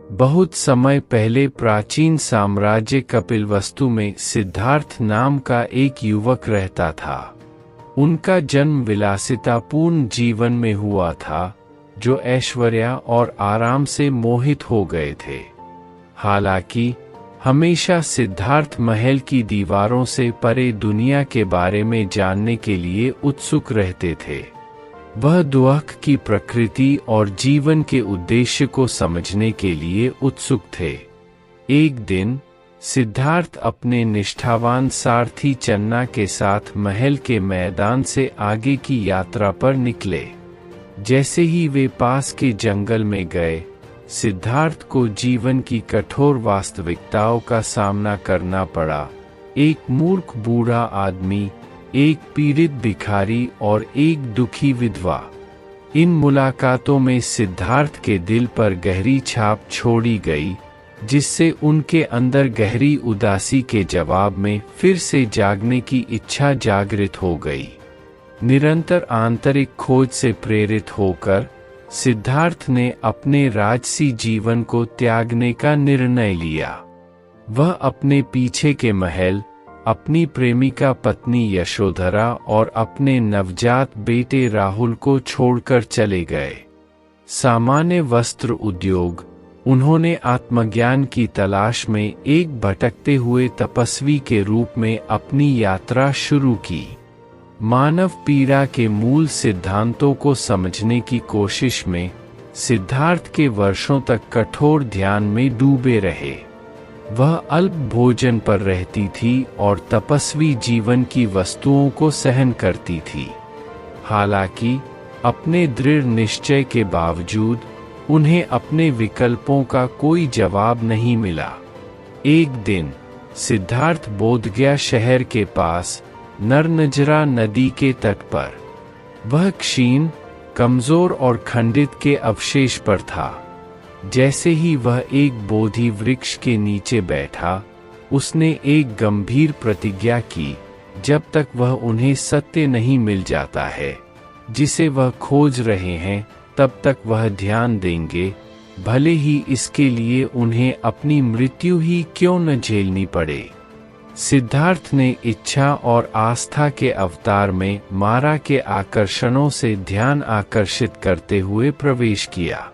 बहुत समय पहले प्राचीन साम्राज्य कपिलवस्तु में सिद्धार्थ नाम का एक युवक रहता था। उनका जन्म विलासितापूर्ण जीवन में हुआ था, जो ऐश्वर्य और आराम से मोहित हो गए थे। हालांकि हमेशा सिद्धार्थ महल की दीवारों से परे दुनिया के बारे में जानने के लिए उत्सुक रहते थे। वह दुख की प्रकृति और जीवन के उद्देश्य को समझने के लिए उत्सुक थे। एक दिन सिद्धार्थ अपने निष्ठावान सारथी चन्ना के साथ महल के मैदान से आगे की यात्रा पर निकले। जैसे ही वे पास के जंगल में गए, सिद्धार्थ को जीवन की कठोर वास्तविकताओं का सामना करना पड़ा। एक मूर्ख बूढ़ा आदमी, एक पीड़ित भिखारी और एक दुखी विधवा। इन मुलाकातों में सिद्धार्थ के दिल पर गहरी छाप छोड़ी गई, जिससे उनके अंदर गहरी उदासी के जवाब में फिर से जागने की इच्छा जागृत हो गई। निरंतर आंतरिक खोज से प्रेरित होकर सिद्धार्थ ने अपने राजसी जीवन को त्यागने का निर्णय लिया। वह अपने पीछे के महल, अपनी प्रेमिका पत्नी यशोधरा और अपने नवजात बेटे राहुल को छोड़कर चले गए। सामान्य वस्त्र उद्योग, उन्होंने आत्मज्ञान की तलाश में एक भटकते हुए तपस्वी के रूप में अपनी यात्रा शुरू की। मानव पीड़ा के मूल सिद्धांतों को समझने की कोशिश में सिद्धार्थ के वर्षों तक कठोर ध्यान में डूबे रहे। वह अल्प भोजन पर रहती थी और तपस्वी जीवन की वस्तुओं को सहन करती थी। हालांकि अपने दृढ़ निश्चय के बावजूद उन्हें अपने विकल्पों का कोई जवाब नहीं मिला। एक दिन सिद्धार्थ बोधगया शहर के पास नरनजरा नदी के तट पर, वह क्षीण, कमजोर और खंडित के अवशेष पर था। जैसे ही वह एक बोधि वृक्ष के नीचे बैठा, उसने एक गंभीर प्रतिज्ञा की, जब तक वह उन्हें सत्य नहीं मिल जाता है जिसे वह खोज रहे हैं, तब तक वह ध्यान देंगे, भले ही इसके लिए उन्हें अपनी मृत्यु ही क्यों न झेलनी पड़े। सिद्धार्थ ने इच्छा और आस्था के अवतार में मारा के आकर्षणों से ध्यान आकर्षित करते हुए प्रवेश किया।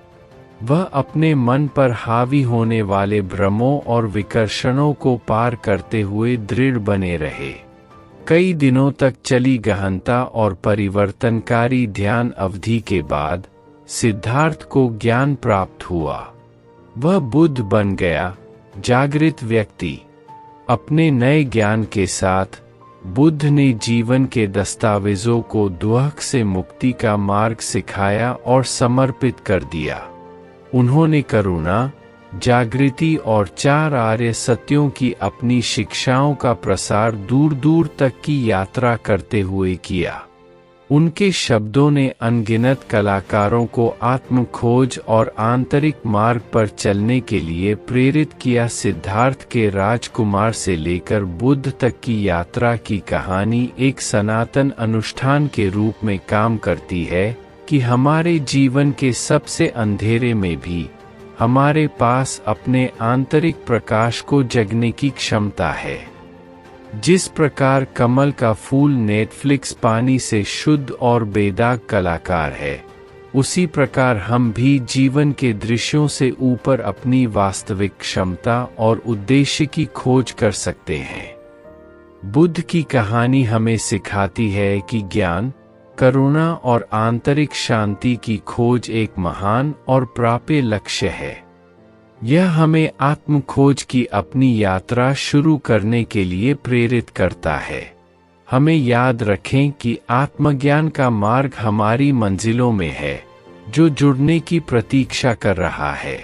वह अपने मन पर हावी होने वाले भ्रमों और विकर्षणों को पार करते हुए दृढ़ बने रहे। कई दिनों तक चली गहनता और परिवर्तनकारी ध्यान अवधि के बाद सिद्धार्थ को ज्ञान प्राप्त हुआ। वह बुद्ध बन गया, जागृत व्यक्ति। अपने नए ज्ञान के साथ बुद्ध ने जीवन के दस्तावेजों को दुख से मुक्ति का मार्ग सिखाया और समर्पित कर दिया। उन्होंने करुणा, जागृति और 4 आर्य सत्यों की अपनी शिक्षाओं का प्रसार दूर दूर तक की यात्रा करते हुए किया। उनके शब्दों ने अनगिनत कलाकारों को आत्म खोज और आंतरिक मार्ग पर चलने के लिए प्रेरित किया। सिद्धार्थ के राजकुमार से लेकर बुद्ध तक की यात्रा की कहानी एक सनातन अनुष्ठान के रूप में काम करती है कि हमारे जीवन के सबसे अंधेरे में भी हमारे पास अपने आंतरिक प्रकाश को जगने की क्षमता है। जिस प्रकार कमल का फूल नेटफ्लिक्स पानी से शुद्ध और बेदाग कलाकार है, उसी प्रकार हम भी जीवन के दृश्यों से ऊपर अपनी वास्तविक क्षमता और उद्देश्य की खोज कर सकते हैं। बुद्ध की कहानी हमें सिखाती है कि ज्ञान, करुणा और आंतरिक शांति की खोज एक महान और प्राप्य लक्ष्य है। यह हमें आत्म खोज की अपनी यात्रा शुरू करने के लिए प्रेरित करता है। हमें याद रखें कि आत्मज्ञान का मार्ग हमारी मंजिलों में है, जो जुड़ने की प्रतीक्षा कर रहा है।